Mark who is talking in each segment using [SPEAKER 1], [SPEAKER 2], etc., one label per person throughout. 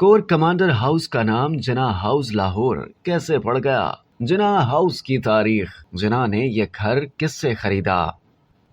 [SPEAKER 1] Corps commander house کا نام جناح house Lahore کیسے پڑ گیا؟ جناح ہاؤس کی تاریخ، جناح نے یہ گھر کس سے خریدا؟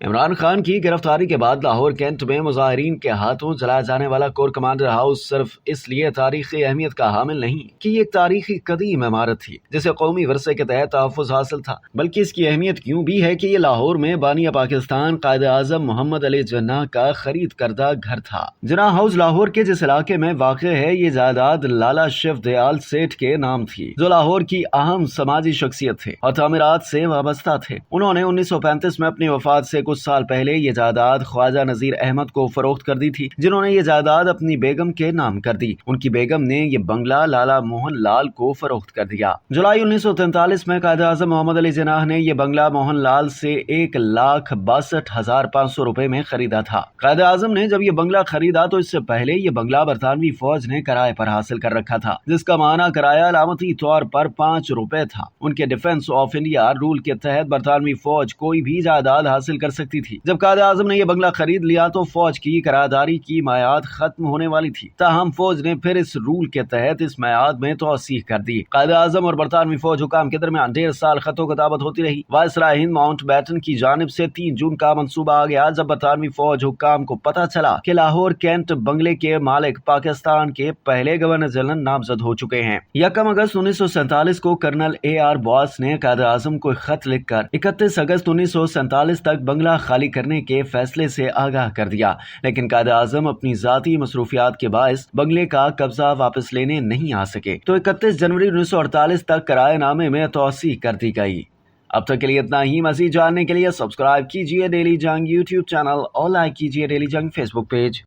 [SPEAKER 1] عمران خان کی گرفتاری کے بعد لاہور کینٹ میں مظاہرین کے ہاتھوں جلایا جانے والا کور کمانڈر ہاؤس صرف اس لیے تاریخی اہمیت کا حامل نہیں کہ یہ ایک تاریخی قدیم عمارت تھی جسے قومی ورثے کے تحت تحفظ حاصل تھا، بلکہ اس کی اہمیت کیوں بھی ہے کہ یہ لاہور میں بانی پاکستان قائد اعظم محمد علی جناح کا خرید کردہ گھر تھا۔ جناح ہاؤس لاہور کے جس علاقے میں واقع ہے، یہ جائیداد لالا شیو دیال سیٹھ کے نام تھی، جو لاہور کی اہم سماجی شخصیت تھے اور تعمیرات سے وابستہ تھے۔ انہوں نے 1935 میں اپنی وفات سے کچھ سال پہلے یہ جائیداد خواجہ نذیر احمد کو فروخت کر دی تھی، جنہوں نے یہ جائیداد اپنی بیگم کے نام کر دی۔ ان کی بیگم نے یہ بنگلہ لالا موہن لال کو فروخت کر دیا۔ جولائی 1943 میں قائد اعظم محمد علی جناح نے یہ بنگلہ موہن لال سے 1,62,500 روپے میں خریدا تھا۔ قائد اعظم نے جب یہ بنگلہ خریدا تو اس سے پہلے یہ بنگلہ برطانوی فوج نے کرائے پر حاصل کر رکھا تھا، جس کا معنی کرایہ علامتی طور پر 5 روپے تھا۔ ان کے ڈیفنس آف انڈیا رول کے تحت برطانوی فوج کوئی بھی جائیداد حاصل کر سکتی تھی۔ جب قائد اعظم نے یہ بنگلہ خرید لیا تو فوج کی کرایہ داری کی میعاد ختم ہونے والی تھی، تاہم فوج نے پھر اس رول کے تحت اس میعاد میں توسیع کر دی۔ قائد اعظم اور برطانوی فوج حکام کے درمیان 1.5 سال خط و کتابت ہوتی رہی۔ وائسرائے ہند ماؤنٹ بیٹن کی جانب سے 3 جون کا منصوبہ آ گیا، جب برطانوی فوج حکام کو پتہ چلا کہ لاہور کینٹ بنگلے کے مالک پاکستان کے پہلے گورنر جنرل نامزد ہو چکے ہیں۔ 1 اگست 1947 کو کرنل A.R. بوس نے قائد اعظم کو خط لکھ کر 31 اگست 1947 تک بنگلہ خالی کرنے کے فیصلے سے آگاہ کر دیا، لیکن قائد اعظم اپنی ذاتی مصروفیات کے باعث بنگلے کا قبضہ واپس لینے نہیں آ سکے، تو 31 جنوری 1948 تک کرائے نامے میں توسیع کر دی گئی۔ اب تک کے لیے اتنا ہی۔ مزید جاننے کے لیے سبسکرائب کیجیے ڈیلی جنگ یوٹیوب چینل اور لائک کیجیے ڈیلی جنگ فیس بک پیج۔